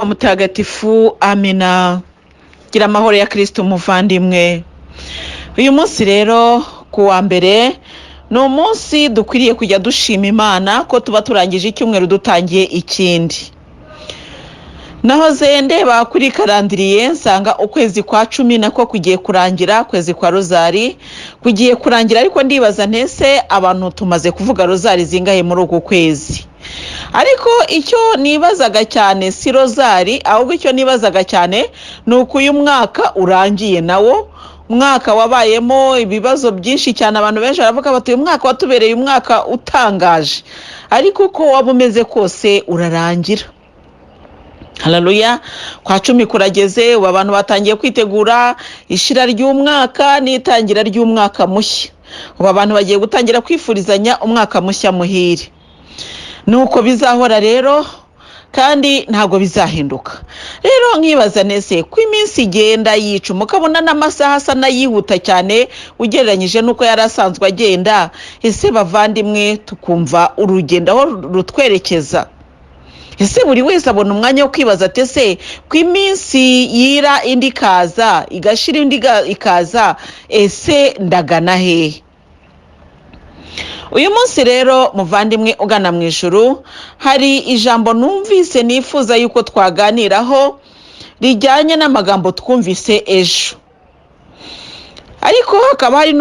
mutagatifu amina. Gira amahoro ya Kristo umuvandimwe. Uyu munsi rero ku wa mbere ni umunsi dukwiriye kujya dushima Imana ko tuba turangije icyumweru dutangiye ikindi. Nahoze ndeba kuri karandiriye nsanga ukwezi kwa 10 nako kugiye kurangira, kwezi kwa rozari kugiye kurangira, ariko ndibaza ntese abantu tumaze kuvuga rozari zingahe muri uku kwezi. Ariko icyo nibazaga cyane si rozari, ahubwo icyo nibazaga cyane ni uko uyu mwaka urangiye nawo, umwaka wabayemo ibibazo byinshi cyane. Abantu benshi baravuga bati uyu mwaka watubereye umwaka utangaje, ariko uko waba umeze kose urarangira. Haleluya. Kwa 10 kurageze, abantu batangiye kwitegura ishira ry'umwaka n'itangira ry'umwaka mushya. Abantu bagiye gutangira kwifurizanya umwaka mushya muhire. Nuko bizahora rero kandi ntago bizahinduka. Rero nkibaza nese ko iminsi igenda yicuma, ukabona n'amasaha asa nayihuta cyane ugereranyije nuko yarasanzwe agenda. Ese bavandimwe, tukumva urugendo aho rutwerekeza. Ese buri wese abona umwanya wo kwibaza ati ese ko iminsi yira indi kaza igashira indi ikaza, ese ndagana hehe? Uyu munsi rero muvandimwe ugana mu ijuru, hari ijambo numvise nifuza yuko twaganiraho rijyanye n'amagambo twumvise ejo, ariko hakaba hari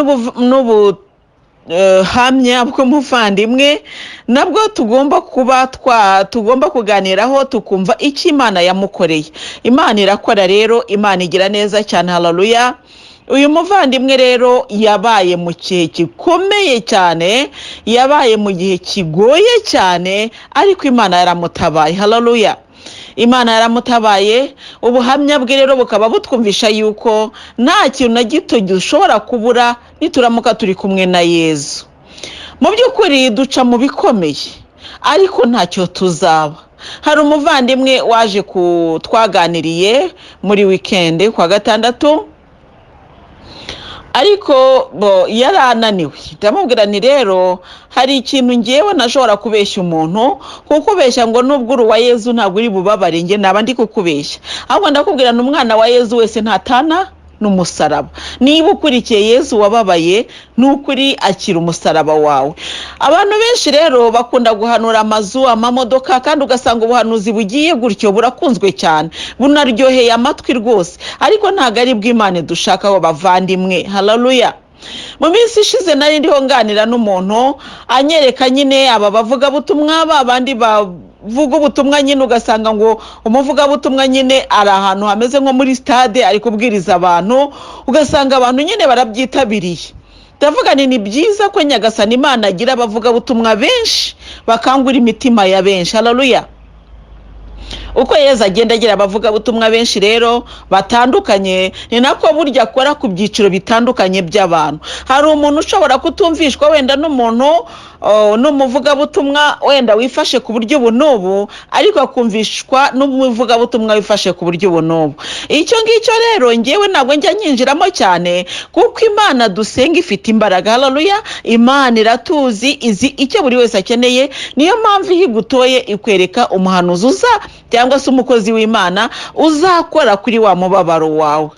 hamya bw'umuvandimwe nabwo tugomba kuganiraho, tukumva icyo Imana yamukoreye. Imana irakora rero, Imana igira neza cyane. Haleluya. Uyu muvandimwe rero yabaye mu gihe gikomeye cyane, yabaye mu gihe kigoye cyane, ariko Imana yaramutabaye. Haleluya. Imana yaramutabaye. Ubuhamya bwe rero bukaba butwumvisha yuko nta kintu na gito gishobora kubura nituramuka turi kumwe na Yezu. Mu by'ukuri duca mu bikomeye, ariko ntacyo tuzaba. Hari umuvandimwe waje twaganiriye muri weekend kwa gatandatu, ariko yarananiwe. Ndamubwira ni rero hari ikintu ngewe nashobora kubeshya umuntu, kuko ubeshya ngo nubwo uri wa Yezu ntabwo uri bubabare, nge naba ndi kukubeshya. Ahubwo ndakubwira ni umwana wa Yezu wese ntatana n'umusaraba. Niba ukurikiye Yezu wababaye, nukuri akira umusaraba wawe. Abantu benshi rero bakunda guhanura amazu, amamodoka, kandi ugasanga ubuhanuzi bugiye gutyo burakunzwe cyane, bunaryoheye amatwi rwose, ariko ntago ari bw'Imana dushakaho bavandimwe. Haleluya. Mu minsi ishize nari ndiho nganira n'umuntu anyereka nyine aba bavuga butumwa, babandi vuga ubutumwa nyine ugasanga ngo umuvuga butumwa nyine ari ahantu hameze nko muri stade ari kubwiriza abantu, ugasanga abantu nyine barabyitabiriye. Ndavuga ni byiza ko Nyagasani Imana agira abavuga butumwa benshi bakangura imitima ya benshi. Haleluya. Uko Yezu agenda agira abavuga butumwa benshi rero batandukanye, ni nako burya akora ku byiciro bitandukanye by'abantu. Hari umuntu ushobora kutumvishwa wenda n'umuntu n'umuvuga butumwa wenda wifashe ku buryo bunubu, ariko akumvishwa n'umuvuga butumwa wifashe ku buryo bunubu. Icyo ngicyo rero ngewe ntabwo njya nyinjiramo cyane, kuko Imana dusenga ifite imbaraga. Haleluya. Imana iratuzi, izi icyo buri wese akeneye. Niyo mpamvu igutoye ikwereka umuhanuzi cyangwa se umukozi w'Imana uzakora kuri wa mubabaro wawe.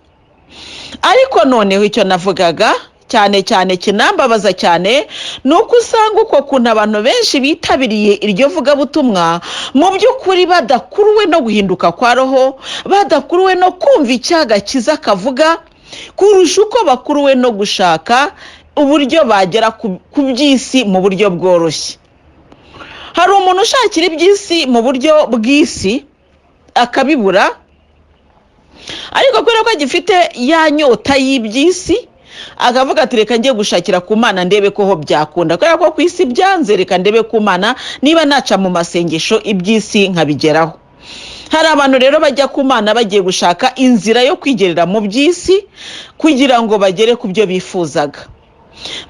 Ariko noneho icyo navugaga cyane cyane kinambabaza cyane nuko usanga uko kuntu abantu benshi bitabiriye iryo vuga butumwa, mu by'ukuri badakuruwe no guhinduka kwa roho, badakuruwe no kumva icyagakiza kavuga, kurusha uko bakuruwe no gushaka uburyo bagera ku by'isi mu buryo bworoshye. Hari umuntu ushakira iby'isi mu buryo bw'isi akabibura, ariko kubera ko agifite ya nyota y'iby'isi akavuga ati reka ngiye gushakira ku Mana ndebe ko ho byakunda, kubera ko ku isi byanze, reka ndebe ku Mana niba naca mu masengesho iby'isi nkabigeraho. Hari abantu rero bajya ku Mana bagiye gushaka inzira yo kwigerera mu by'isi kugira ngo bagere ku byo bifuzaga.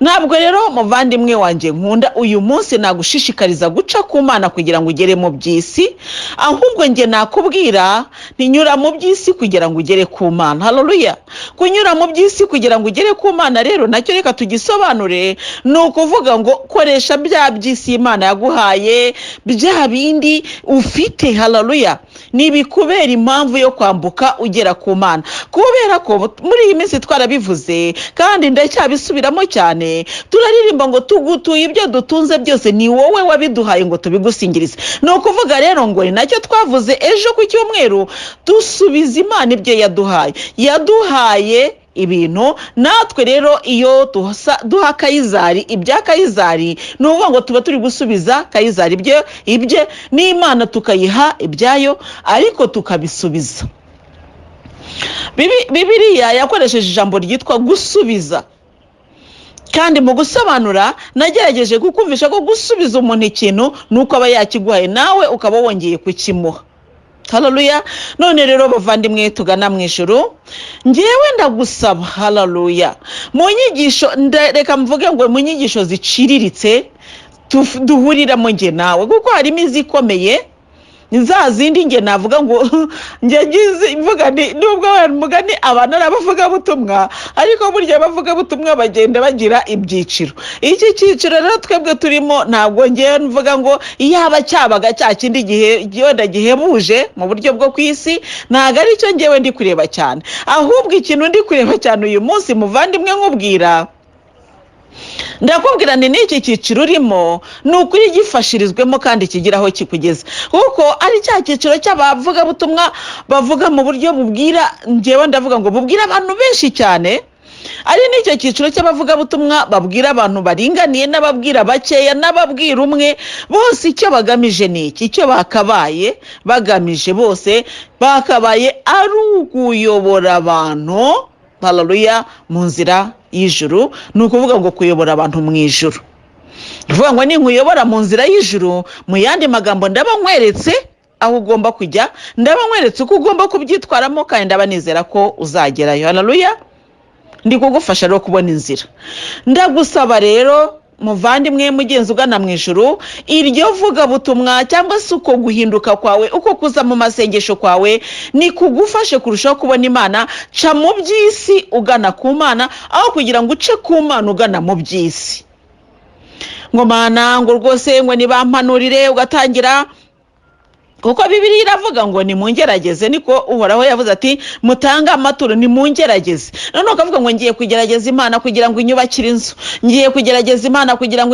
ntabwo rero muvandimwe wanjye nkunda uyu munsi nagushishikariza guca ku Mana kugira ngo ugere mu by'isi, ahubwo njye nakubwira ntinyura mu by'isi kugira ngo ugere ku Mana. Haleluya. Kunyura mu by'isi kugira ngo ugere ku Mana rero nacyo reka tugisobanure, ni ukuvuga ngo koresha bya by'isi Imana yaguhaye, bya bindi ufite. Haleluya. Nibikubera impamvu yo kwambuka ugera ku Mana, kubera ko muri iyi minsi twarabivuze kandi ndacyabisubiramo cyane, turaririmba ngo tugutuye ibyo dutunze byose, ni wowe wabiduhaye ngo tubigusingirize. Ni ukuvuga rero ngo ni nacyo twavuze ejo ku cyumweru, dusubiza Imana ibyo yaduhaye ibintu. Natwe rero iyo duha Kayizari ibya Kayizari, ni ukuvuga ngo tuba turi gusubiza Kayizari ibye, n'Imana tukayiha ibyayo ariko tukabisubiza. Bibiliya yakoresheje ijambo ryitwa gusubiza, kandi mu gusobanura nagerageje kukumvisha ko gusubiza umuntu ikintu nuko aba yakiguhaye nawe ukaba wongeye kukimuha. Haleluya. None rero bavandimwe tugana mu ijuru, ngewe ndagusaba, haleluya, mu nyigisho reka mvuge ngo mu nyigisho ziciriritse duhuriramo nge nawe, kuko harimo izikomeye za zindi nge navuga ngo nge mvuga nubwo mugani abantu arabavuga butumwa, ariko burya bavuga butumwa bagenda bagira ibyiciro. Iki cyiciro rero twebwe turimo ntabwo nge mvuga ngo iyaba cyabaga cya kindi gihe yonda gihebuje mu buryo bwo kwisi, ntago ari cyo ngewe ndi kureba cyane, ahubwo ikintu ndi kureba cyane uyu munsi muvandimwe nkubwira, ndakubwira n'iki cyiciro urimo ni ukuri gifashirizwemo kandi kigiraho kikugeza, kuko ari cya cyiciro cy'abavuga butumwa bavuga mu buryo bubwira, ngewe ndavuga ngo bubwira abantu benshi cyane, ari n'icyo cyiciro cy'abavuga butumwa babwira abantu baringaniye n'ababwira bakeya n'ababwira umwe, bose icyo bagamije ni iki, icyo bakabaye bagamije bose bakabaye ari ukuyobora abantu, haleluya, mu nzira y'ijuru. Ni ukuvuga ngo kuyobora abantu mu ijuru, uvuga ngo ninkuyobora mu nzira y'ijuru, mu yandi magambo ndaba nkweretse aho ugomba kujya, ndaba nkweretse uko ugomba kubyitwaramo, kandi ndaba nizera ko uzagerayo. Haleluya. Ndi kugufasha rero kubona inzira. Ndagusaba rero muvandimwe mugenzi ugana mu ijuru, iryo vuga butumwa cyangwa se uko guhinduka kwawe, uko kuza mu masengesho kwawe, ni kugufashe kurushaho kubona Imana. Ca mu by'isi ugana ku Mana, aho kugira ngo uce ku Mana ugana mu by'isi. Ngo Mana ngo rwose ngo nibampanurire, ugatangira, kuko Bibiliya iravuga ngo ni mungerageze, niko Uhoraho yavuze ati mutanga amaturo ni mungerageze. None ukavuga ngo ngiye kugerageza Imana kugira ngo inyubakire inzu, ngiye kugerageza Imana kugira ngo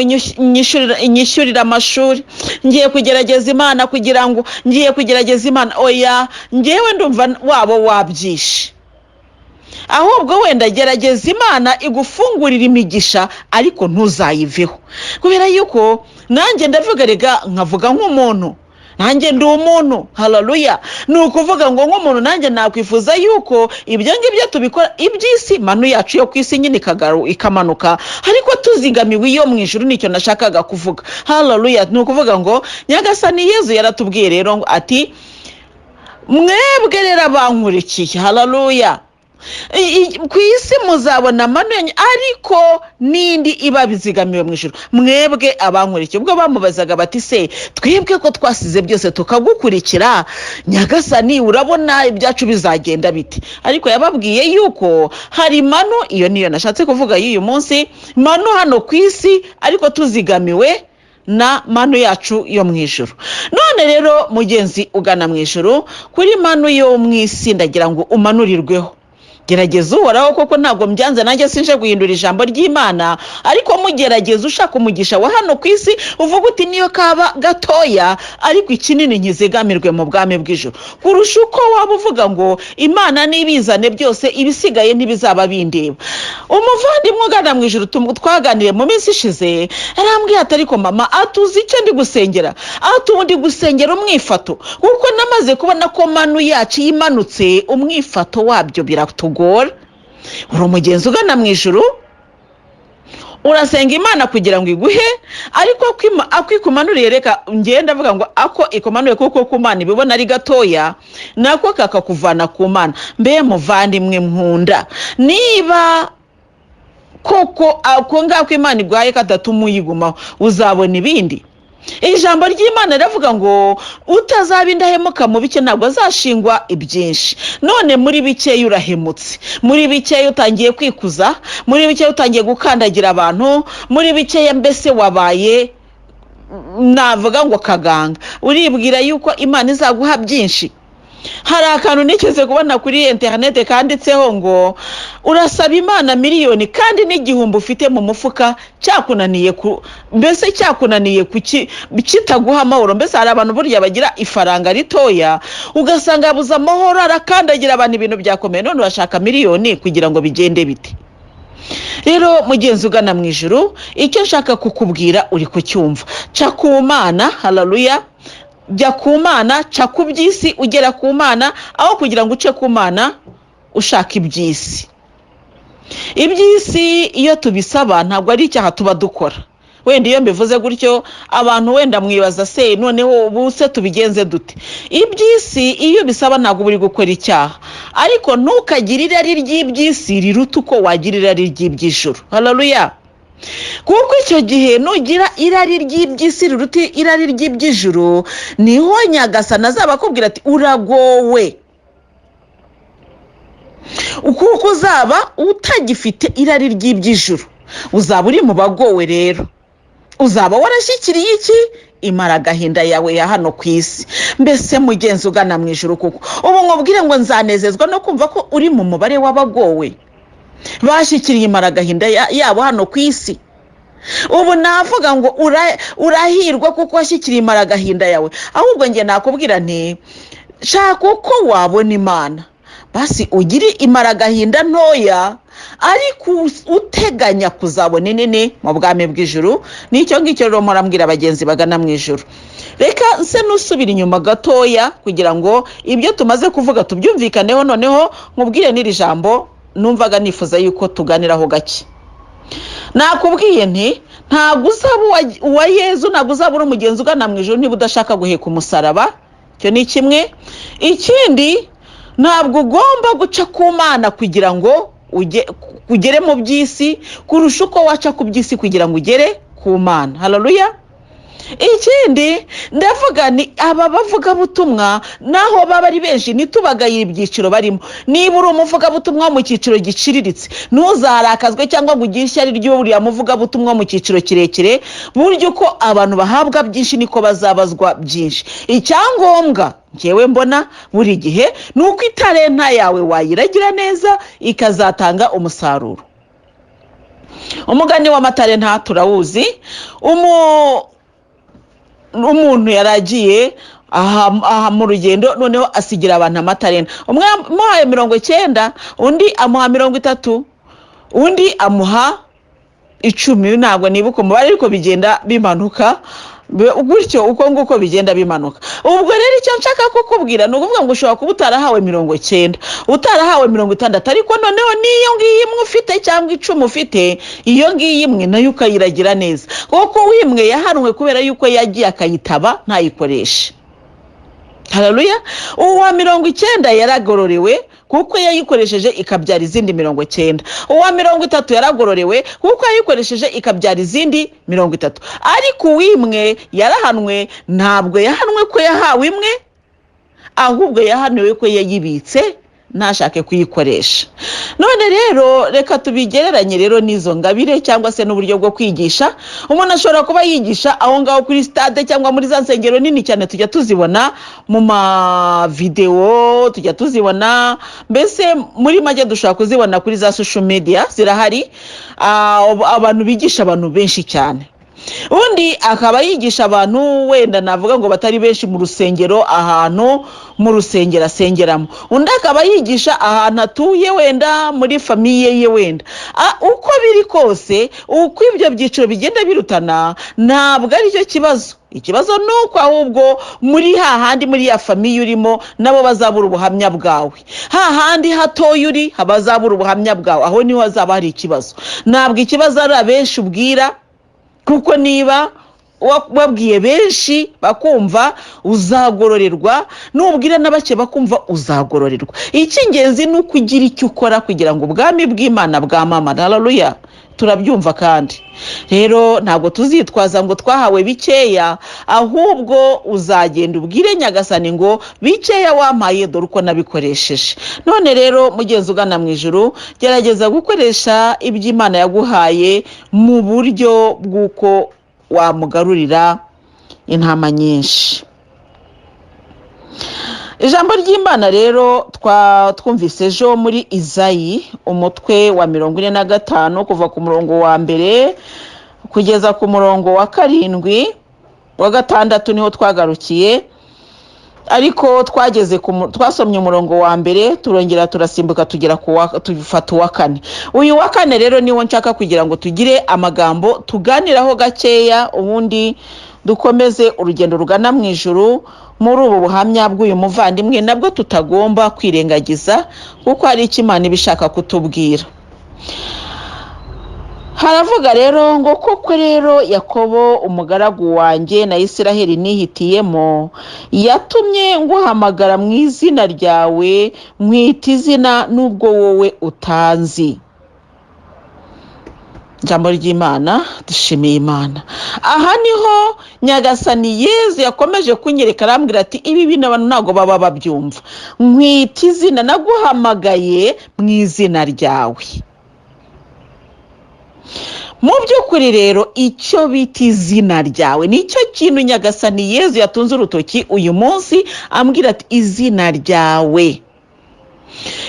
inyishyurire amashuri, ngiye kugerageza Imana kugira ngo ngiye kugerageza Imana. Oya, ngewe ndumva wabo wabyishe, ahubwo wenda gerageza Imana igufungurira imigisha ariko ntuzayiveho, kubera yuko nanjye ndavuga rega nkavuga nk'umuntu, nanjye ndi umuntu. Haleluya. Ni ukuvuga ngo nk'umuntu nanjye nakwifuza yuko ibyo ngibyo tubikora iby'isi, manu yacu yo ku isi nyine ikamanuka, ariko tuzigamiwe iyo mu ijuru. Nicyo nashakaga kuvuga. Haleluya. Ni ukuvuga ngo Nyagasani Yezu yaratubwiye rero ati mwebwe rero abankurikiye, haleluya, ku isi muzabona amano yanyu, ariko n'indi iba bizigamiwe mu ijuru. Mwebwe abankurikiye. Ubwo bamubazaga bati se twebwe ko twasize byose tukagukurikira, Nyagasani urabona ibyacu bizagenda biti? Ariko yababwiye yuko hari mano, iyo niyo nashatse kuvuga y'uyu munsi, mano hano ku isi, ariko tuzigamiwe na manu yacu yo mu ijuru. None rero mugenzi ugana mu ijuru, kuri manu yo mu isi ndagira ngo umanurirweho. Gerageza Uhoraho, koko ntabwo mbyanze, nanjye sinje guhindura ijambo ry'Imana, ariko mugerageza ushaka umugisha wa hano ku isi, uvuga uti niyo kaba gatoya ariko ikinini nkizigamirwe mu bwami bw'ijuru, kurusha uko waba uvuga ngo Imana nibizane byose ibisigaye ntibizaba bindeba. Umuvandimwe ugana mu ijuru twaganiriye mu minsi ishize, arambwiye ati ariko mama, atuzi icyo ndi gusengera, atundi gusengera umwifato, kuko namaze kubona ko manu yacu yimanutse, umwifato wabyo biratugora. Uri umugenzi ugana mu ijuru, urasenga Imana kugira ngo iguhe, ariko akwikumanuriye, reka ngenda avuga ngo ako ikumanuye kuko ku Mana ibibona ari gatoya, nako kakakuvana ku Mana. Mbe muvandimwe nkunda, niba koko ako ngako Imana iguhaye kadatuma uyigumaho uzabona ibindi. Ijambo ry'Imana riravuga ngo utazaba indahemuka mu bike ntabwo azashingwa ibyinshi. None muri bike urahemutse, muri bike utangiye kwikuza, muri bike utangiye gukandagira abantu, muri bike mbese wabaye navuga ngo kaganga, uribwira yuko Imana izaguha byinshi. Hari akantu nikeze kubona kuri internet kanditseho ngo urasaba Imana miliyoni kandi n'igihumbi ufite mu mufuka cyakunaniye mbese cyakunaniye kitaguha amahoro. Mbese hari abantu burya bagira ifaranga ritoya ugasanga yabuze amahoro, arakandagira abantu ibintu byakomeye, none urashaka miliyoni kugira ngo bigende bite? Rero mugenzi ugana mu ijuru, icyo nshaka kukubwira uri kucyumva, ca ku Mana. Haleluya. Jya ku Mana, ca ku by'isi ugera ku Mana, aho kugira ngo uce ku Mana ushaka iby'isi. Iby'isi iyo tubisaba ntabwo ari icyaha tuba dukora. Wenda iyo mbivuze gutyo abantu wenda mwibaza se noneho buse tubigenze dute? Iby'isi iyo bisaba ntabwo buri gukora icyaha, ariko ntukagire irari ry'iby'isi riruta uko wagira irari ry'iby'ijuru. Haleluya. Kuko icyo gihe nugira irari ry'iby'isi riruta irari ry'iby'ijuru, niho Nyagasani azaba akubwira ati uragowe, kuko uzaba utagifite irari ry'iby'ijuru, uzaba uri mu bagowe. Rero uzaba warashyikiriye iki? Imaragahinda yawe ya hano ku isi. Mbese mugenzi ugana mu ijuru, kuko ubu nkubwire ngo nzanezezwa no kumva ko uri mu mubare w'abagowe bashyikiriye imaragahinda yabo hano ku isi. Ubu navuga ngo urahirwa kuko washyikiriye imaragahinda yawe. Ahubwo nge nakubwira nti shaka uko wabona Imana, basi ugire imaragahinda ntoya ariko uteganya kuzabona inini mu bwami bw'ijuru. Nicyo ngicyo rero murambwira abagenzi bagana mu ijuru. Reka nse nusubira inyuma gatoya kugira ngo ibyo tumaze kuvuga tubyumvikaneho. Noneho nkubwire n'iri jambo numvaga nifuza yuko tuganiraho gake. Nakubwiye nti ntabwo uzaba uwa Yezu, ntabwo uzaba uri umugenzi ugana mu ijuru niba udashaka guheka umusaraba. Icyo ni kimwe. Ikindi, ntabwo ugomba guca ku Mana kugira ngo ugere mu by'isi kurusha uko waca ku by'isi kugira ngo ugere ku Mana. Haleluya. Ikindi ndavuga ni aba bavuga butumwa naho baba ari benshi nitubagayira ibyiciro barimo. Niba uri umuvuga butumwa mu cyiciro giciriritse, ntuzarakazwe cyangwa ngo ugire ishyari ry'uriya muvuga butumwa mu cyiciro kirekire, buryo ko abantu bahabwa byinshi niko bazabazwa byinshi. Icyangombwa ngewe mbona buri gihe nuko italenta yawe wayiragira neza ikazatanga umusaruro. Umugani w'amatalenta turawuzi. Umuntu yaragiye aha mu rugendo, noneho asigira abantu amatalenta. Umwe amuhaye 90, undi amuha 30, undi amuha 10. Ntabwo nibuka umubare ariko bigenda bimanuka gutyo uko nguko bigenda bimanuka. Ubwo rero icyo nshaka kukubwira ni ukuvuga ngo ushobora kuba utarahawe 90, utarahawe 60, ariko noneho niyo ngiyi imwe ufite cyangwa 10 ufite, iyo ngiyi imwe nayo ukayiragira neza, kuko wimwe yahanwe kubera yuko yagiye akayitaba ntayikoreshe. Haleluya. Uwa 90 yaragororewe kuko yayikoresheje ikabyara izindi 90. Uwa 30 yaragororewe kuko yayikoresheje ikabyara izindi 30. Ariko uwimwe yarahanwe, ntabwo yahanwe ko yahawe imwe, ahubwo yahanwe ko yayibitse ntashake kuyikoresha. None rero reka tubigereranye rero n'izo ngabire cyangwa se n'uburyo bwo kwigisha. Umuntu ashobora kuba yigisha aho ngaho kuri stade cyangwa muri za nsengero nini cyane tujya tuzibona mu ma video, tujya tuzibona mbese muri make dushobora kuzibona kuri za social media, zirahari. Abantu bigisha abantu benshi cyane. Undi akaba yigisha abantu wenda navuga ngo batari benshi mu rusengero, ahantu mu rusengero asengeramo. Undi akaba yigisha ahantu atuye wenda muri famiye ye wenda. Uko biri kose, uko ibyo byiciro bigenda birutana, ntabwo ari cyo kibazo. Ikibazo nuko ahubwo muri hahandi muri ya famiye urimo nabo bazabura ubuhamya bwawe. Hahandi hatoye uri habazabura ubuhamya bwawe, aho niho hazaba hari ikibazo. Ntabwo ikibazo ari abenshi ubwira, kuko niba wabwiye benshi bakumva uzagororerwa, nubwira na bake bakumva uzagororerwa. Icy'ingenzi ni uko ugira icyo ukora kugira ngo ubwami bw'Imana bwamamare. Haleluya, turabyumva. kandi rero ntabwo tuzitwaza ngo twahawe bikeya, ahubwo uzagenda ubwire Nyagasani ngo bikeya wampaye dore uko nabikoresheje. none rero mugenzi ugana mu ijuru, gerageza gukoresha iby'Imana yaguhaye mu buryo bw'uko wamugarurira intama nyinshi. ijambo ry'Imana rero twumvise ejo muri Izayi umutwe wa 45 kuva ku murongo wa mbere kugeza ku murongo wa 7, wa 6 niho twagarukiye. ariko twasomye umurongo wa mbere turongera turasimbuka tugera tufata uwa 4. uyu wa 4 rero niwo nshaka kugira ngo tugire amagambo tuganiraho gakeya, ubundi dukomeze urugendo rugana mu ijuru muri ubu buhamya bw'uyu muvandimwe nabwo tutagomba kwirengagiza, kuko hari icyo Imana ibishaka kutubwira. haravuga rero ngo koko rero Yakobo umugaragu wanjye na Isiraheli nihitiyemo yatumye nguhamagara mu izina ryawe, nkwita izina nubwo wowe utanzi. Ijambo ry'Imana, dushimiye Imana. aha niho Nyagasani Yezu yakomeje kunyereka, arambwira ati ibi bintu abantu ntago baba babyumva. nkwita izina, naguhamagaye mu izina ryawe. mu by'ukuri rero icyo bita izina ryawe nicyo kintu Nyagasani Yezu yatunze urutoki uyu munsi ambwira ati izina ryawe.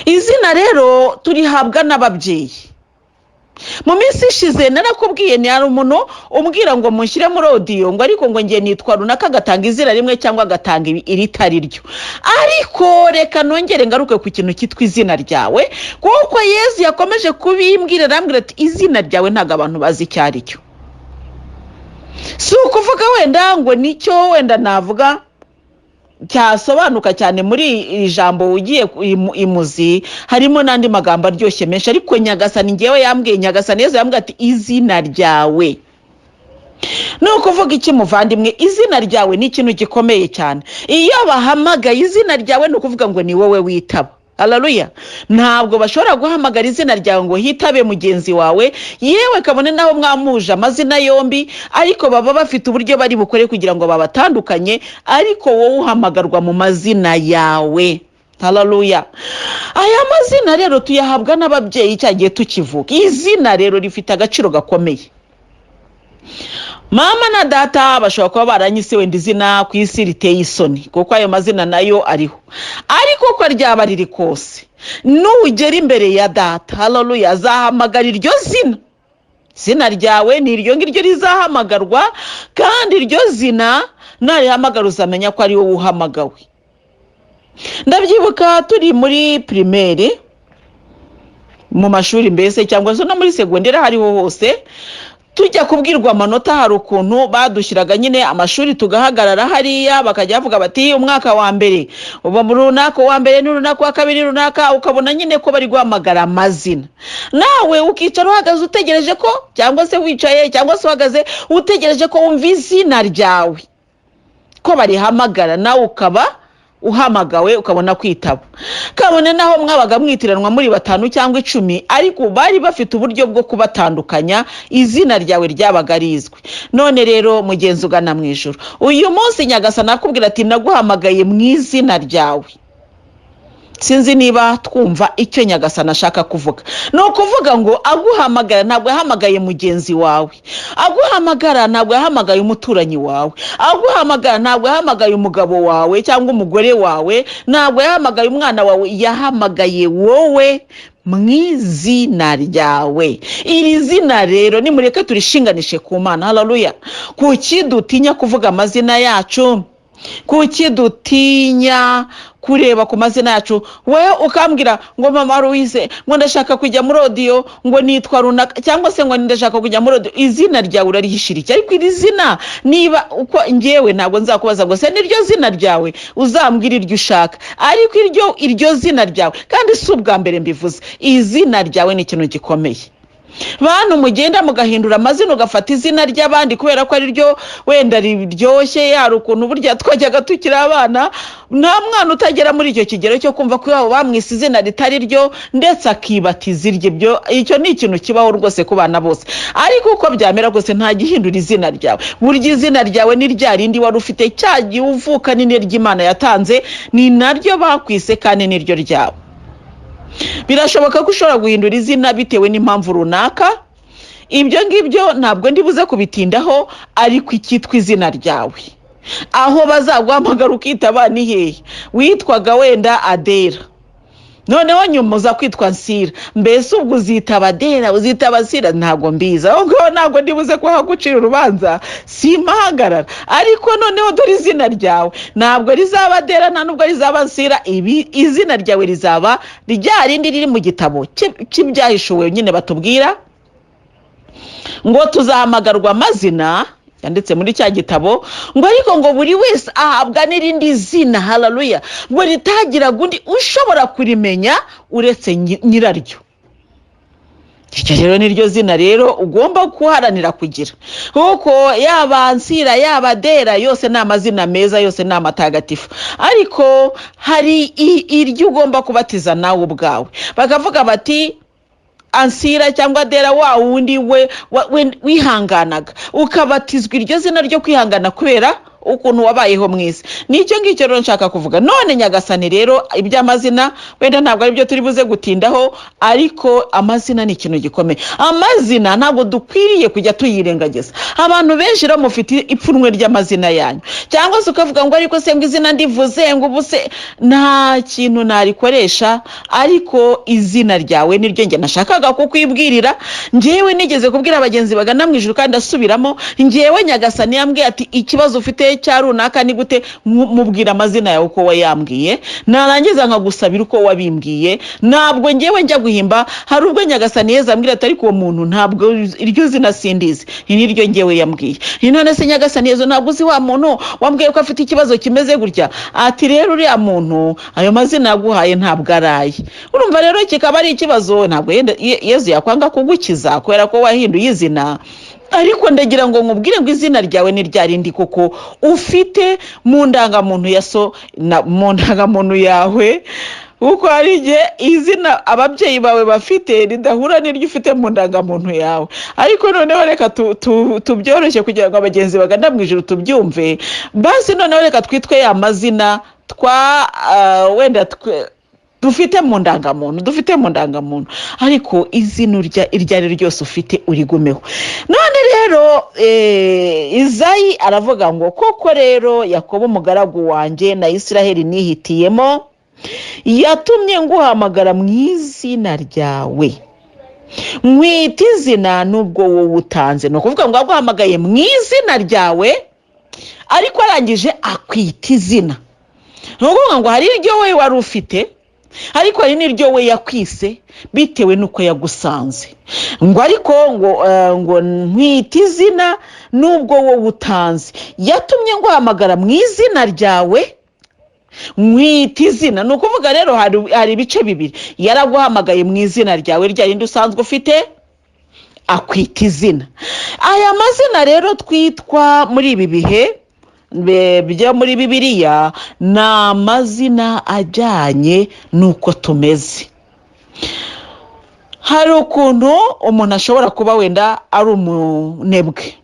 izina rero turihabwa n'ababyeyi. mu minsi ishize narakubwiye ni hari umuntu umbwira ngo mushyire muri audio ngo ariko ngo ngiye nitwa runaka, agatanga izina rimwe cyangwa agatanga iritari ryo. ariko reka nongere ngaruke ku kintu cyitwa izina ryawe, kuko Yezu yakomeje kubimbwira, arambwira ati izina ryawe ntago abantu bazi icyo ari cyo. si ukuvuga wenda ngo nicyo wenda navuga cyasobanuka cyane muri iri jambo ugiye imuzi, harimo n'andi magambo aryoshye menshi, ariko Nyagasani ngewe yambwiye, Nyagasani Yezu yambwiye ati izina ryawe. ni ukuvuga iki muvandimwe? izina ryawe ni ikintu gikomeye cyane. iyo bahamagaye izina ryawe ni ukuvuga ngo ni wowe witaba. Haleluya. ntabwo bashobora guhamagara izina ryawe ngo hitabe mugenzi wawe, yewe kabone naho mwamuje amazina yombi, ariko baba bafite uburyo bari bukore kugira ngo babatandukanye, ariko wowe uhamagarwa mu mazina yawe. Haleluya. aya mazina rero tuyahabwa n'ababyeyi cyagiye tukivuga. izina rero rifite agaciro gakomeye. mama na data bashobora kuba baranyise wenda izina ku isi riteye isoni, kuko ayo mazina nayo ariho, ariko ko ryaba riri kose nugera imbere ya data, haleluya, azahamagara iryo zina. izina ryawe ni iryo ngiryo rizahamagarwa, kandi iryo zina narihamagara uzamenya ko ari wowe uhamagawe. ndabyibuka turi muri primaire, mu mashuri mbese cyangwa se no muri segonderi, hariho hose tujya kubwirwa amanota, hari ukuntu badushyiraga nyine amashuri tugahagarara hariya, bakajya bavuga bati umwaka wa mbere uba muri runaka, wa mbere ni runaka, wa kabiri runaka, ukabona nyine ko bari guhamagara amazina. nawe ukicara uhagaze utegereje ko, cyangwa se wicaye cyangwa se uhagaze utegereje ko wumva izina ryawe ko barihamagara, nawe ukaba uhamagawe ukabona kwitaba. kabone naho mwabaga mwitiranwa muri 5 cyangwa 10, ariko bari bafite uburyo bwo kubatandukanya, izina ryawe ryabaga rizwi. none rero mugenzi ugana mu ijuru, uyu munsi Nyagasani akubwira ati naguhamagaye mu izina ryawe. sinzi niba twumva icyo Nyagasani ashaka kuvuga. ni ukuvuga ngo aguhamagara ntabwo yahamagaye mugenzi wawe, aguhamagara ntabwo yahamagaye umuturanyi wawe, aguhamagara ntabwo yahamagaye umugabo wawe cyangwa umugore wawe, ntabwo yahamagaye umwana wawe, yahamagaye wowe mu izina ryawe. iri zina rero nimureke turishinganishe ku Mana. haleluya. kuki dutinya kuvuga amazina yacu? kuki dutinya kureba ku mazina yacu? wewe ukambwira ngo mama Louise, ngo ndashaka kujya muri audio, ngo nitwa runaka, cyangwa se ngo ndashaka kujya muri audio, izina ryawe urarihishira iki? ariko iri zina niba uko ngewe ntabwo nzakubaza ngo se niryo zina ryawe, uzambwira iryo ushaka, ariko iryo zina ryawe, kandi si ubwa mbere mbivuze, izina ryawe ni ikintu gikomeye. bantu mugenda mugahindura amazina ugafata izina ry'abandi kubera ko ari ryo wenda riryoshye yari ukuntu burya twajyaga tukiri abana nta mwana utagera muri icyo kigero cyo kumva ko yabo bamwise izina ritari ryo ndetse akibatiza irye byo icyo ni ikintu kibaho rwose ku bana bose ariko uko byamera rwose nta gihindura izina ryawe burya izina ryawe ni rya rindi wari ufite cyagiye uvuka n'ine ry'Imana yatanze ni naryo bakwise kandi niryo ryawe birashoboka ko ushobora guhindura izina bitewe n'impamvu runaka ibyo ngibyo ntabwo ndibuze kubitindaho ariko icyitwa izina ryawe aho bazaguhamagara ukitaba ni hehe witwaga wenda Adera noneho nyuma uza kwitwa Nsira mbese ubwo uzitaba Adera uzitaba Nsira ntabwo mbiza ahubwo ntabwo ndibuze ko hagucira urubanza simpahagarara ariko noneho dore izina ryawe ntabwo rizaba Adera nta nubwo rizaba Nsira izina ryawe rizaba rya rindi riri mu gitabo cy'ibyahishuwe nyine batubwira ngo tuzahamagarwa amazina yanditse muri cya gitabo ngo ariko ngo buri wese ahabwa n'irindi zina haleluya ngo ritagira gundi ushobora kurimenya uretse nyiraryo icyo rero niryo zina rero ugomba kuharanira kugira kuko yaba Nsira yaba Adera yose ni amazina meza yose ni amatagatifu ariko hari iryo ugomba kubatiza nawe ubwawe bakavuga bati Ansira cyangwa Adera wa wundi we wihanganaga ukabatizwa iryo zina ryo kwihangana kubera ukuntu wabayeho mwese nicyo ngicyo rero nshaka kuvuga none Nyagasani rero iby'amazina wenda ntabwo ari byo turi buze gutindaho ariko amazina ni ikintu gikomeye amazina ntabwo dukwiriye kujya tuyirengagiza abantu benshi rero mufite ipfunwe ry'amazina yanyu cyangwa se ukavuga ngo ariko se ngo izina ndivuze ngo ubuse nta kintu narikoresha ariko izina ryawe niryo nge nashakaga kukwibwirira ngewe nigeze kubwira abagenzi bagana mu ijuru kandi asubiramo ngewe Nyagasani yambwiye ati ikibazo ufite cya runaka ni gute mubwira amazina yawe uko wayambwiye narangiza nkagusabira uko wabimbwiye ntabwo ngewe njya guhimba hari ubwo Nyagasani yeza ambwira ati ariko uwo muntu ntabwo iryo zina sindizi niryo ngewe yambwiye none se Nyagasani yezo ntabwo uzi wa muntu wambwiye ko afite ikibazo kimeze gutya ati rero uriya muntu ayo mazina yaguhaye ntabwo araye urumva rero kikaba ari ikibazo ntabwo Yezu yakwanga kugukiza kubera ko wahinduye izina ariko ndagira ngo nkubwire ngo izina ryawe ni rya rindi koko ufite mu ndangamuntu mu ndangamuntu yawe uko hari igihe izina ababyeyi bawe bafite ridahura n'iryo ufite mu ndangamuntu yawe ariko noneho reka tubyoroshye kugira ngo abagenzi bagana mu ijuru tubyumve basi noneho reka twitwe ya mazina wenda dufite mu ndangamuntu ariko izina iryo ari ryose ufite urigumeho none rero Izayi aravuga ngo koko rero Yakobo umugaragu wanjye na Isiraheli nihitiyemo yatumye nguhamagara mu izina ryawe nkwita izina nubwo wowe utanze no kuvuga ngo aguhamagaye mu izina ryawe ariko arangije akwita izina nukuvuga ngo hari iryo wowe wari ufite ariko hari n'iryo we yakwise bitewe nuko yagusanze ngo ariko ngo nkwita izina nubwo wowe utanze yatumye nguhamagara mu izina ryawe nkwita izina ni ukuvuga rero hari ibice bibiri yaraguhamagaye mu izina ryawe rya rindi usanzwe ufite akwita izina aya mazina rero twitwa muri ibi bihe byo muri Bibiliya ni amazina ajyanye n'uko tumeze hari ukuntu umuntu ashobora kuba wenda ari umunebwe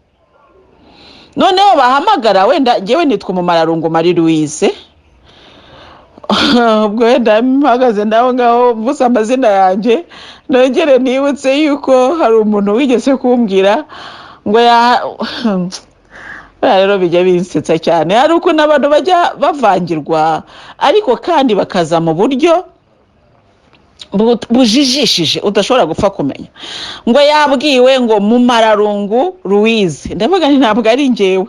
noneho bahamagara wenda ngewe nitwa Umumararungu Louise ubwo wenda mpagaze nawe ngaho mvuze amazina yanjye nongere nibutse yuko hari umuntu wigeze kumbwira ngo rero bijya binsetsa cyane hari uko n'abantu bajya bavangirwa ariko kandi bakaza mu buryo bujijishije udashobora gupfa kumenya ngo yabwiwe ngo Umumararungu Louise ndavuga ntabwo ari ngewe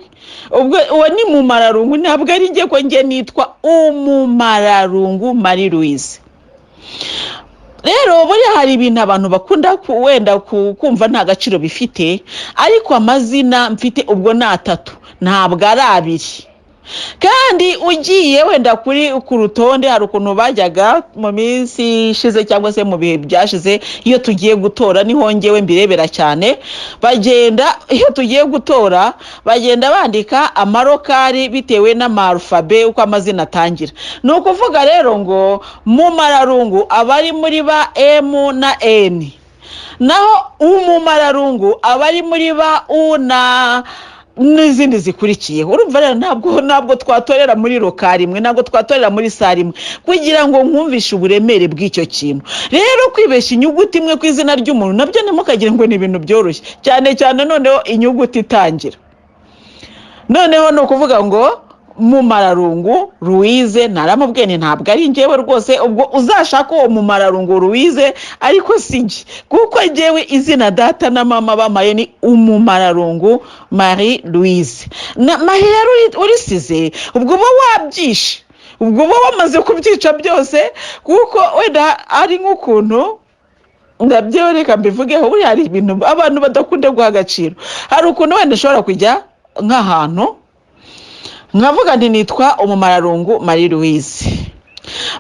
ubwo uwo ni Umumararungu ntabwo ari nge ko nge nitwa Umumararungu Louise rero buriya hari ibintu abantu bakunda wenda kumva nta gaciro bifite ariko amazina mfite ubwo ni 3 ntabwo ari 2 kandi ugiye wenda ku rutonde hari ukuntu bajyaga mu minsi ishize cyangwa se mu bihe byashize iyo tugiye gutora niho ngewe mbirebera cyane bagenda iyo tugiye gutora bagenda bandika amarokari bitewe n'amarufabe uko amazina atangira ni ukuvuga rero ngo Umumararungu abari muri ba M na N naho Umumararungu abari muri ba U na n'izindi zikurikiyeho urumva rero ntabwo twatorera muri rokari imwe ntabwo twatorera muri sare imwe kugira ngo nkumvishe uburemere bw'icyo kintu rero kwibeshya inyuguti imwe ku izina ry'umuntu nabyo ntimukagire ngo ni ibintu byoroshye cyane cyane noneho inyuguti itangira noneho ni ukuvuga ngo Umumararungu Louise naramubwiye ntabwo ari njyewe rwose ubwo uzashaka uwo Umumararungu Louise ariko sijye kuko njyewe izina data na mama bamaye ni Umumararungu Marie Louise na Marie urisize ubwo bo wabyishe ubwo bo wamaze kubyica byose kuko wenda ari nk'ukuntu ndabyo reka mbivugeho buri hari ibintu abantu badakunda guha agaciro hari ukuntu wenda ushobora kujya nk'ahantu nkavuga nti nitwa Umumararungu Marie Louise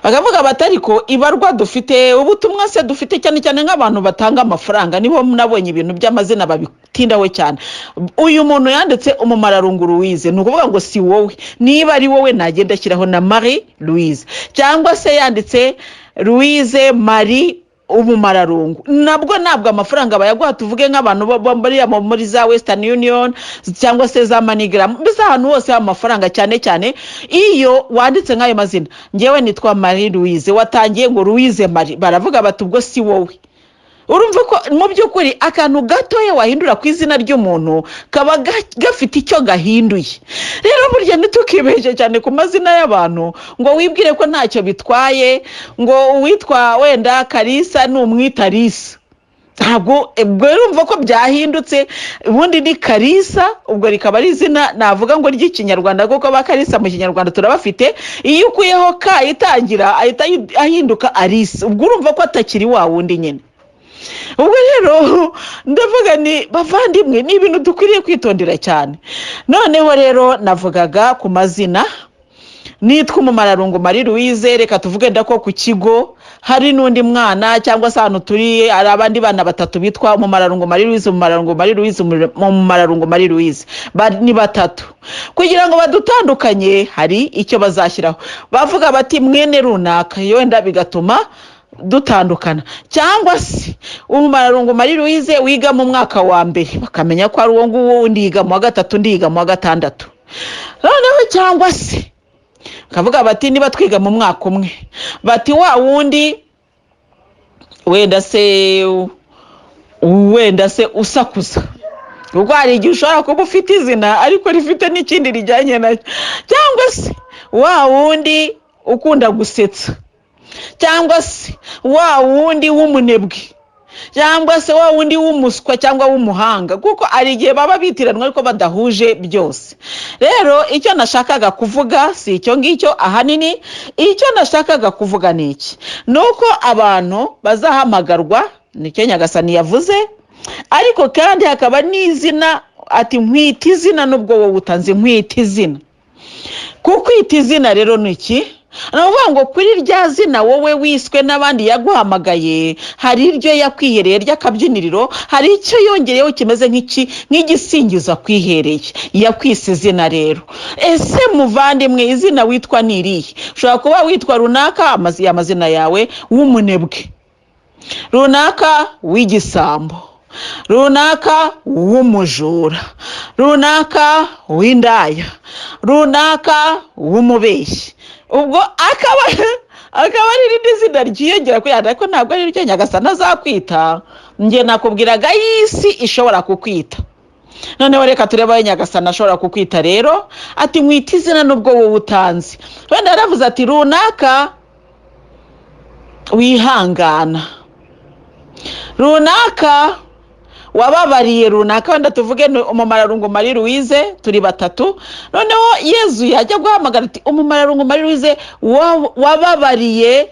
bakavuga batariko ibarwa dufite ubutumwa se dufite cyane cyane nk'abantu batanga amafaranga nibo nabonye ibintu by'amazina babitindaho cyane uyu muntu yanditse Umumararungu Louise ni ukuvuga ngo si wowe niba ari wowe nagenda ashyiraho na Marie Louise cyangwa se yanditse Louise Marie Umumararungu nabwo amafaranga bayaguha tuvuge nk'abantu muri za Western Union cyangwa se za Manigram mbese ahantu hose amafaranga cyane cyane iyo wanditse nk'ayo mazina ngewe nitwa Marie Louise watangiye ngo Louise Marie baravuga bati ubwo si wowe urumva ko mu by'ukuri akantu gatoya wahindura ku izina ry'umuntu kaba gafite icyo gahinduye rero burya ntitukibeshye cyane ku mazina y'abantu ngo wibwire ko ntacyo bitwaye ngo uwitwa wenda Kalisa n'umwita Lisa ntabwo urumva ko byahindutse ubundi ni Kalisa ubwo rikaba ari izina navuga ngo ry'ikinyarwanda kuko ba Kalisa mu kinyarwanda turabafite iyo ukuyeho ka itangira ahita ahinduka Alisa ubwo urumva ko atakiri wa wundi nyine ubwo rero ndavuga ni bavandimwe ni ibintu dukwiriye kwitondera cyane noneho rero navugaga ku mazina nitwa Umumararungu Marie Louise reka tuvuge ndako ku kigo hari n'undi mwana cyangwa se ahantu turi ari abandi bana batatu bitwa Umumararungu Marie Louise Umumararungu Marie Louise Umumararungu Marie Louise ni batatu kugira ngo badutandukanye hari icyo bazashyiraho bavuga bati mwene runaka yenda bigatuma dutandukana cyangwa se Umumararungu Marie Louise wiga mu mwaka wa mbere bakamenya ko ari uwo nguwo undi yiga mu wa gatatu ndi yiga mu wa gatandatu noneho cyangwa se kavuga bati niba twiga mu mwaka umwe bati wa wundi wenda se usakuza ubwo hari igihe ushobora kuba ufite izina ariko rifite n'ikindi rijyanye nacyo cyangwa se wa wundi ukunda gusetsa cyangwa se wa wundi w'umunebwe cyangwa se wa wundi w'umuswa cyangwa w'umuhanga kuko ari igihe baba bitiranwa ariko badahuje byose rero icyo nashakaga kuvuga si icyo ngicyo ahanini icyo nashakaga kuvuga ni iki nuko abantu bazahamagarwa nicyo Nyagasani yavuze ariko kandi hakaba n'izina ati nkwita izina nubwo wowe utanze nkwita izina kukwita izina rero ni iki navuga ngo kuri rya zina wowe wiswe n'abandi yaguhamagaye hari iryo yakwihereye ry'akabyiniriro hari icyo yongereyeho kimeze nk'igisingiza kwihereye yakwise izina rero ese muvandimwe izina witwa nirihe ushobora kuba witwa runaka amazina yawe w'umunebwe runaka w'igisambo runaka w'umujura runaka w'indaya runaka w'umubeshyi ubwo akaba ari irindi zina ryiyongera kuyanda ko ntabwo ari ryo Nyagasani azakwita njye nakubwiraga y'isi ishobora kukwita noneho reka turebe aho Nyagasani ashobora kukwita rero ati nkwita izina nubwo wowe utanze wenda yaravuze ati runaka wihangana runaka wababariye runaka wenda tuvuge Umumararungu Marie Louise turi batatu noneho Yezu yajya guhamagara ati Umumararungu Marie Louise wababariye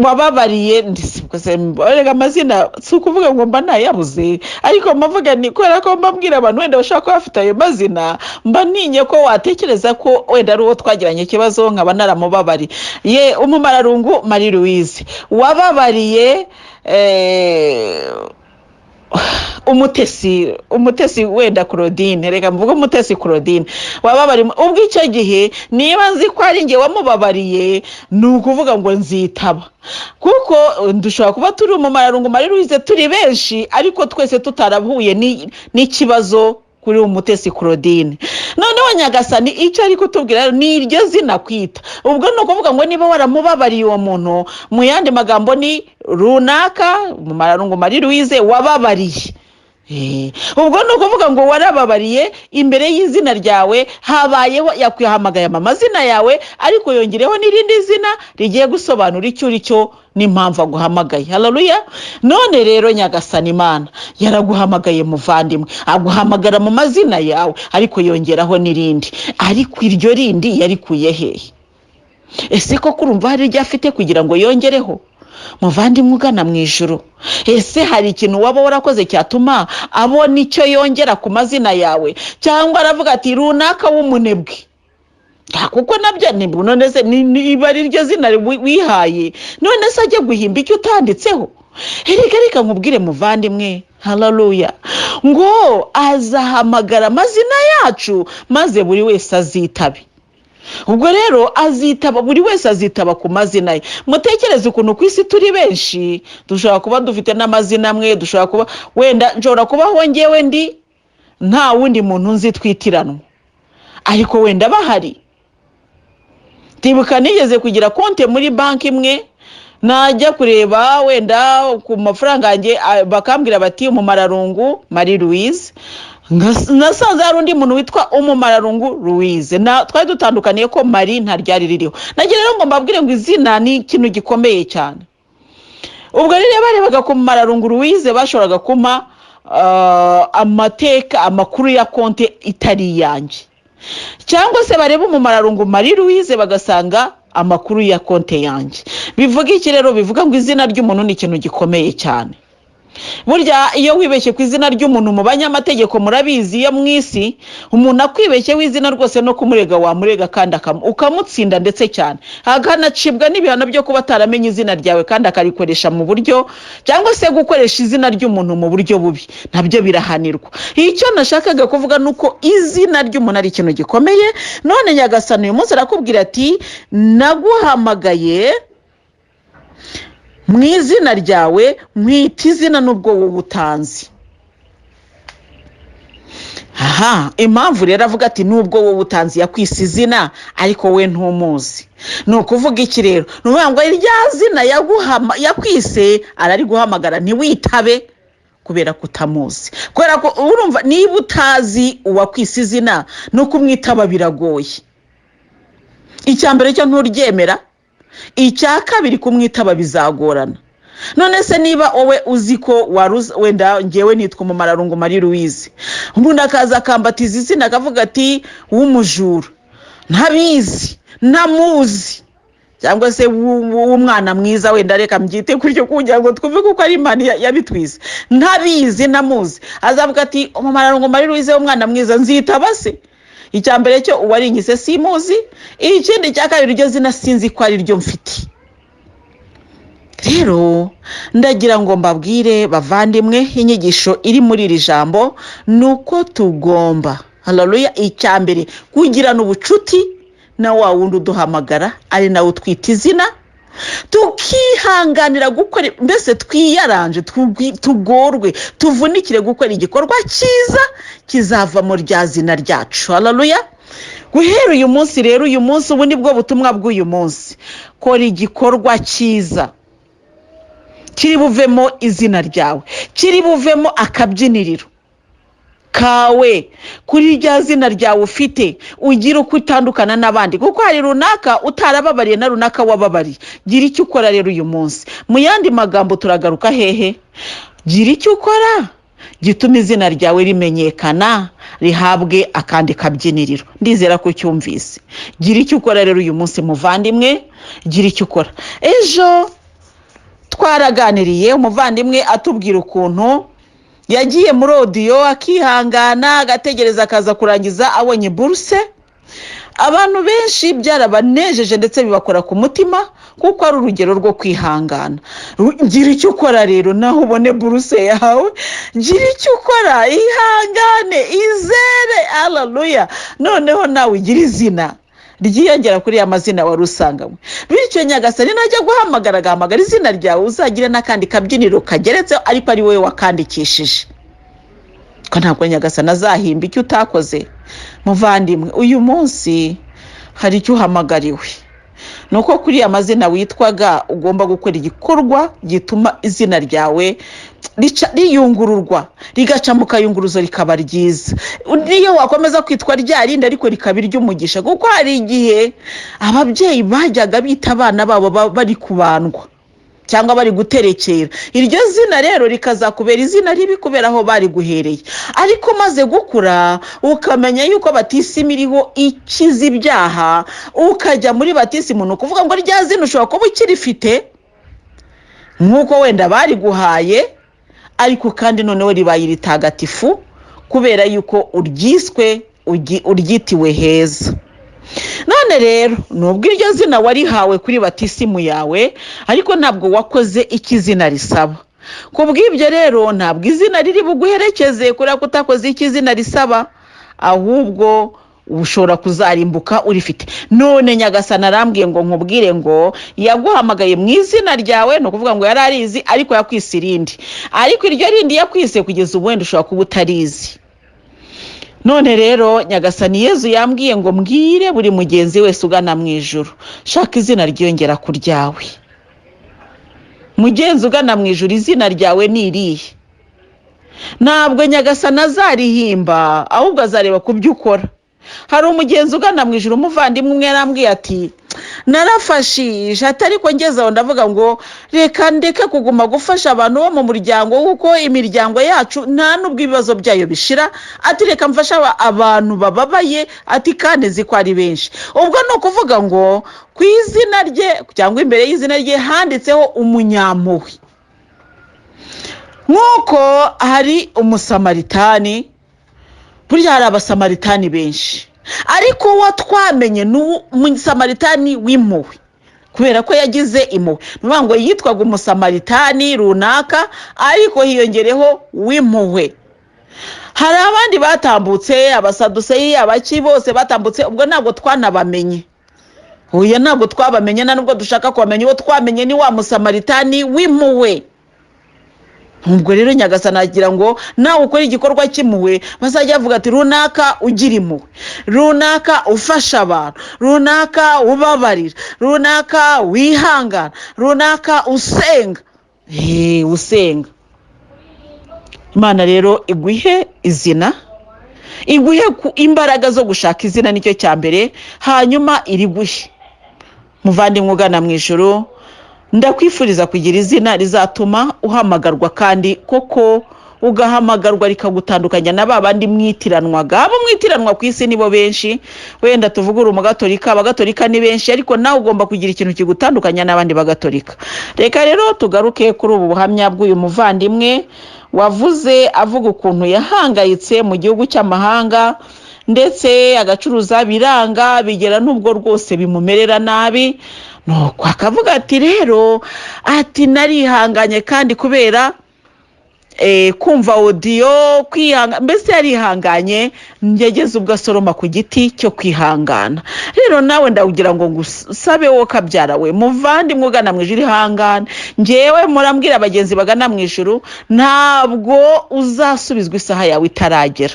wababariye rega amazina si ukuvuga ngo mba nayabuze ariko mbavuga ni kubera ko mbabwira abantu wenda bashaka kuba bafite ayo mazina mba ninye ko watekereza ko wenda ari uwo twagiranye ikibazo nkaba naramubabari ye Umumararungu Marie Louise wababariye umutesi wenda Claudine reka mvuga umutesi Claudine wababari ubwo icyo gihe niba nzi ko ari nge wamubabariye nukuvuga ngo nzitaba kuko dushobora kuba turi Umumararungu Marie Louise turi benshi ariko twese tutarahuye n'ikibazo kuri umutesi Claudine noneho nyagasani icyo ari kutubwira ni iryo zina kwita ubwo no kuvuga ngo niba waramubabariye uwo muntu mu yandi magambo ni runaka Umumararungu Marie Louise wababariye ubwo no kuvuga ngo warababariye imbere y'izina ryawe habayeho yakwihamagaye amazina yawe ariko yongereho n'irindi zina rigiye gusobanura icyo uri cyo n'impamvu aguhamagaye haleluya none rero nyagasani Imana yaraguhamagaye muvandimwe aguhamagara mu mazina yawe ariko yongeraho n'irindi ariko iryo rindi yarikuye hehe ese ko kurumva hari iryo afite kugira ngo yongereho muvandimwe ugana mu ijuru ese hari ikintu waba warakoze cyatuma abona icyo yongera ku mazina yawe cyangwa aravuga ati runaka w'umunebwe kuko nabyo none se niba ari iryo zina wihaye none se ajye guhimba icyo utanditseho reka nkubwire muvandimwe haleluya ngo azahamagara amazina yacu maze buri wese azitabe ubwo rero azitaba buri wese azitaba ku mazina ye mutekereze ukuntu ku isi turi benshi dushobora kuba dufite n'amazina amwe dushobora kuba wenda nshobora kuba hongewe ndi nta wundi muntu nzi twitiranwa ariko wenda bahari tibuka nigeze kugira konte muri banki imwe najya kureba wenda ku mafaranga yanjye bakambwira bati Umumararungu Marie Louise nasanze hari undi muntu witwa Umumararungu Louise twari dutandukaniye ko Marie ntaryari ririho nagira rero ngo mbabwire ngo izina ni ikintu gikomeye cyane ubwo rero barebaga ku Umumararungu Louise bashoboraga kuma amateka amakuru ya konte itari yanjye cyangwa se bareba Umumararungu Marie Louise bagasanga amakuru ya konte yanjye bivuga iki rero bivuga ngo izina ry'umuntu ni ikintu gikomeye cyane burya iyo wibeshye ku izina ry'umuntu mu banyamategeko murabizi yo mwisi umuntu akwibeshye w'izina rwose no kumurega wamurega kandi ukamutsinda ndetse cyane akanacibwa n'ibihano byo kuba ataramenye izina ryawe kandi akarikoresha mu buryo cyangwa se gukoresha izina ry'umuntu mu buryo bubi nabyo birahanirwa icyo nashakaga kuvuga nuko izina ry'umuntu ari ikintu gikomeye none nyagasani uyu munsi arakubwira ati naguhamagaye mu izina ryawe mwita izina n'ubwo wowe utanzi impamvu rero avuga ati n'ubwo wowe utanzi yakwise izina ariko we ntumuzi ni ukuvuga iki rero ni ukuvuga ngo irya zina yakwise arari guhamagara ntiwitabe kubera kutamuzi kubera ko urumva niba utazi uwakwise izina no kumwitaba biragoye icya mbere cyo nturyemera icya kabiri kumwitaba bizagorana none se niba wowe uzi ko wenda ngewe nitwa Umumararungu Marie Louise umuntu akaza akambatiza izina akavuga ati w'umujura ntabizi ntamuzi cyangwa se w'umwana mwiza wenda reka mbyite kuryo kugira ngo twumve ko ari Imana yabitwize ntabizi ntamuzi azavuga ati Umumararungu Marie Louise w'umwana mwiza nzitaba se icya mbere cyo uwari nyise simuzi ikindi cya kabiri ryo zina sinzi ko ari ryo mfite rero ndagira ngo mbabwire bavandimwe inyigisho iri muri iri jambo nuko tugomba haleluya icya mbere kugirana ubucuti na wa wundi uduhamagara ari nawe utwita izina tukihanganira gukora mbese twiyaranje tugorwe tuvunikire gukora igikorwa cyiza kizava mu rya zina ryacu haleluya guhera uyu munsi rero uyu munsi ubu ni bwo butumwa bw'uyu munsi kora igikorwa cyiza kiri buvemo izina ryawe kiri buvemo akabyiniriro kawe kuri rya zina ryawe ufite ugira uko utandukana n'abandi kuko hari runaka utarababariye na runaka wababariye gira icyo ukora rero uyu munsi mu yandi magambo turagaruka hehe gira icyo ukora gituma izina ryawe rimenyekana rihabwe akandi kabyiniriro ndizera ko cyumvise gira icyo ukora rero uyu munsi muvandimwe gira icyo ukora ejo twaraganiriye umuvandimwe atubwira ukuntu yagiye muri audio akihangana agategereza akaza kurangiza abonye buruse. Abantu benshi byarabanejeje ndetse bibakora ku mutima kuko ari urugero rwo kwihangana. Gira icyo ukora rero naho ubone buruse yawe, gira icyo ukora, ihangane, izere, haleluya. Noneho nawe ugira izina ryiyongera kuri ya mazina wari usanganywe. Bityo Nyagasani najya guhamagara agahamagara izina ryawe, uzagire n'akandi kabyiniro kageretse ariko ari wowe wakandikishije. Ko ntabwo Nyagasani azahimba icyo utakoze. Muvandimwe, uyu munsi hari icyo uhamagariwe. Nuko kuri ya mazina witwaga ugomba gukora igikorwa gituma izina ryawe riyungururwa, rigaca mu kayunguruzo rikaba ryiza. Niyo wakomeza kwitwa ryarinde ariko rikaba iry'umugisha, kuko hari igihe ababyeyi bajyaga bita abana babo bari kubandwa cyangwa bari guterekera. Iryo zina rero rikazakubera izina ribi kubera aho bari guhereye. Ariko maze gukura ukamenya yuko batisimu iriho ikiza ibyaha, ukajya muri batisimu, ni ukuvuga ngo rya zina ushobora kuba ukirifite nk'uko wenda bari guhaye, ariko kandi noneho ribaye ritagatifu kubera yuko uryitiwe heza. None rero nubwo iryo zina warihawe kuri batisimu yawe, ariko ntabwo wakoze ikizina risaba. Kubw'ibyo rero ntabwo izina riri buguherekeze kubera ko utakoze ikizina risaba, ahubwo ushobora kuzarimbuka urifite. None Nyagasani arambwiye ngo nkubwire ngo yaguhamagaye mu izina ryawe, no kuvuga ngo yari arizi ariko yakwise irindi, ariko iryo rindi yakwise kugeza ubu wenda ushobora kuba utarizi. None rero Nyagasani Yezu yambwiye ngo mbwire buri mugenzi wese ugana mu ijuru, shaka izina ryongera ku ryawe. Mugenzi ugana mu ijuru, izina ryawe ni irihe? Ntabwo Nyagasani azarihimba, ahubwo azareba ku byo ukora. Hari umugenzi ugana mu ijuru, umuvandimwe umwe yarambwiye ati narafashije, ariko ngeze aho ndavuga ngo reka ndeke kuguma gufasha abantu bo mu muryango, kuko imiryango yacu nta nubwo ibibazo byayo bishira. Ati reka mfasha abantu bababaye, ati kandi nzi ko ari benshi. Ubwo ni ukuvuga ngo ku izina rye cyangwa imbere y'izina rye handitseho umunyampuhwe. Nk'uko hari umusamaritani, burya hari abasamaritani benshi, ariko uwo twamenye ni umusamaritani w'impuhwe kubera ko yagize impuhwe. Nuvuga ngo yitwaga umusamaritani runaka ariko hiyongereho w'impuhwe. Hari abandi batambutse, abasaduseyi, abaki bose batambutse, ubwo ntabwo twanabamenye. Oya, ntabwo twabamenye, nubwo dushaka kubamenya. Uwo twamenye ni wa musamaritani w'impuhwe. Ubwo rero Nyagasani agira ngo nawe ukora igikorwa cy'impuhwe, bazajya bavuga ati runaka ugira impuhwe, runaka ufasha abantu, runaka ubabarira, runaka wihangana, runaka usenga. Usenga. Imana rero iguhe izina, iguhe imbaraga zo gushaka izina, nicyo cya mbere, hanyuma iriguhe. Muvandimwe ugana mu ijuru, ndakwifuriza kugira izina rizatuma uhamagarwa, kandi koko ugahamagarwa rikagutandukanya na babandi mwitiranwaga. Abo mwitiranwa ku isi nibo benshi, wenda tuvugura umugatolika, abagatolika ni benshi, ariko nawe ugomba kugira ikintu kigutandukanya n'abandi bagatolika. Reka rero tugaruke kuri ubu buhamya bw'uyu muvandimwe wavuze avuga ukuntu yahangayitse mu gihugu cy'amahanga, ndetse agacuruza biranga bigera n'ubwo rwose bimumerera nabi. Nuko akavuga ati rero ati narihanganye, kandi kubera kumva audio kwihangana, mbese yarihanganye ngegeze ubwo asoroma ku giti cyo kwihangana. Rero nawe ndawugira ngo ngusabe wowe kabyara we, muvandimwe ugana mu ijuru, ihangane. Ngewe murambwira abagenzi bagana mu ijuru, ntabwo uzasubizwa isaha yawe itaragera.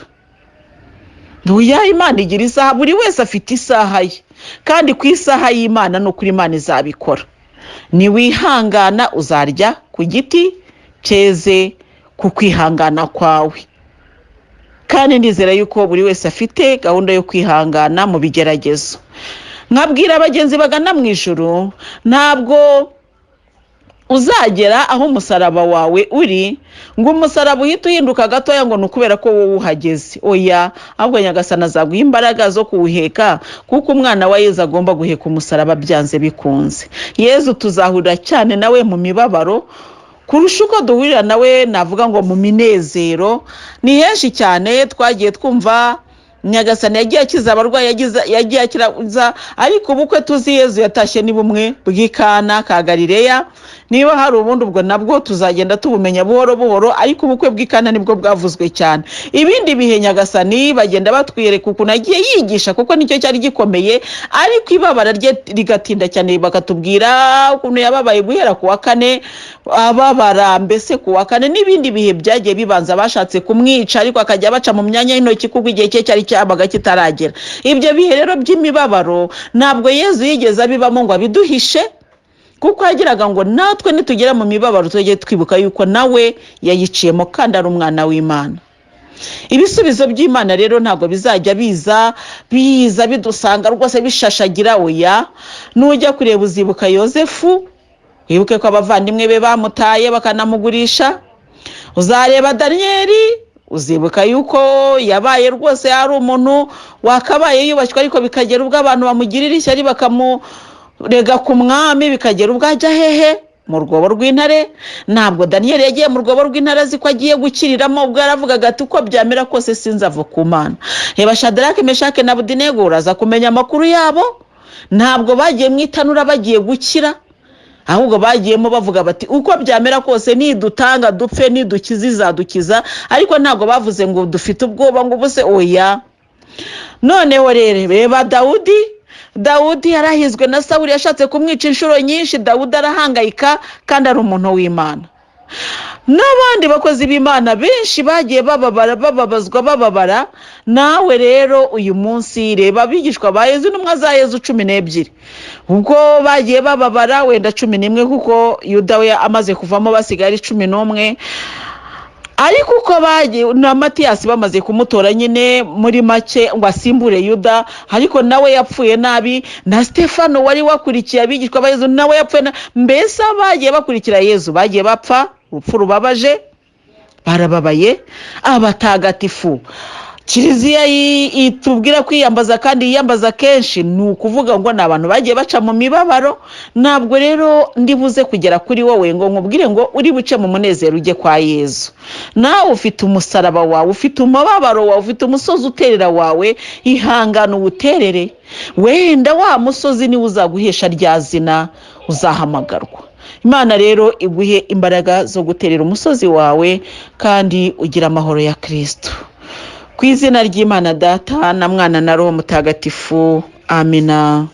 Ntuya, Imana igira isaha, buri wese afite isaha ye, kandi ku isaha y'Imana no kuri Imana izabikora. Ni wihangana uzarya ku giti cyeze ku kwihangana kwawe. Kandi ndizera yuko buri wese afite gahunda yo kwihangana mu bigeragezo. Nkabwira abagenzi bagana mu ijuru, ntabwo uzagera aho umusaraba wawe uri ngo umusaraba uhita uhinduka gatoya ngo nukubera ko wowe uhageze. Oya, ahubwo Nyagasani azaguha imbaraga zo kuwuheka, kuko umwana wa Yezu agomba guheka umusaraba byanze bikunze. Yezu tuzahurira cyane nawe mu mibabaro kurusha uko duhurira nawe navuga ngo mu minezero. Ni henshi cyane twagiye twumva Nyagasani yagiye akiza abarwayi, yagiye akiraza, ariko ubukwe tuzi Yezu yatashye ni bumwe bw'Ikana ka Galileya. Niba hari ubundi ubwo nabwo tuzagenda tubumenya buhoro buhoro, ariko ubukwe bw'Ikana nibwo bwavuzwe cyane. Ibindi bihe Nyagasani bagenda batwiyereka ukuntu agiye yigisha, kuko nicyo cyari gikomeye, ariko ibabara rye rigatinda cyane, bakatubwira ukuntu yababaye guhera ku wa kane, ababara mbese ku wa kane, n'ibindi bihe byagiye bibanza bashatse kumwica, ariko akajya baca mu myanya y'intoki kuko igihe cye cyari cyabaga kitaragera. Ibyo bihe rero by'imibabaro ntabwo Yezu yigeze abibamo ngo abiduhishe, kuko yagiraga ngo natwe nitugera mu mibabaro tujye twibuka yuko nawe yayiciyemo kandi ari umwana w'Imana. Ibisubizo by'Imana rero ntabwo bizajya biza bidusanga rwose bishashagira. Oya, nujya kureba uzibuka Yosefu, wibuke ko abavandimwe be bamutaye bakanamugurisha. Uzareba Daniyeli, uzibuka yuko yabaye rwose ari umuntu wakabaye yubashywe, ariko bikagera ubwo abantu bamugirira ishyari bakamurega ku mwami, bikagera ubwo ajya hehe? Mu rwobo rw'intare. Ntabwo Daniyeli yagiye mu rwobo rw'intare azi ko agiye gukiriramo, ubwo yaravugaga ati uko byamera kose sinzava ku Mana. Reba Shadaraki, Meshaki na Abedenego, uraza kumenya amakuru yabo. Ntabwo bagiye mu itanura bagiye gukira, ahubwo bagiyemo bavuga bati uko byamera kose nidutanga dupfe, nidukiza izadukiza, ariko ntabwo bavuze ngo dufite ubwoba ngo ubuse. Oya. Noneho rero reba Dawudi yarahizwe na Sawuli, yashatse kumwica inshuro nyinshi. Dawudi arahangayika kandi ari umuntu w'Imana. N'abandi bakozi b'Imana benshi bagiye bababara. Nawe rero uyu munsi reba abigishwa ba Yezu, intumwa za Yezu 12, ubwo bagiye bababara, wenda 11 kuko Yuda we amaze kuvamo basigara 11, ariko uko bagiye na Matiyasi bamaze kumutora nyine muri make ngo asimbure Yuda, ariko nawe yapfuye nabi. Na Stefano wari wakurikiye abigishwa ba Yezu nawe yapfuye. Mbese bagiye bakurikira Yezu bagiye bapfa urupfu rubabaje, barababaye. Abatagatifu Kiliziya itubwira kwiyambaza kandi yiyambaza kenshi, ni ukuvuga ngo ni abantu bagiye baca mu mibabaro. Ntabwo rero ndibuze kugera kuri wowe ngo nkubwire ngo uri buce mu munezero ujye kwa Yezu. Nawe ufite umusaraba wawe, ufite umubabaro wawe, ufite umusozi uterera wawe, ihangana uwuterere. Wenda wa musozi niwe uzaguhesha rya zina, uzahamagarwa. Imana rero iguhe imbaraga zo guterera umusozi wawe kandi ugira amahoro ya Kristo. Ku izina ry'Imana Data na Mwana na Roho Mutagatifu. Amina.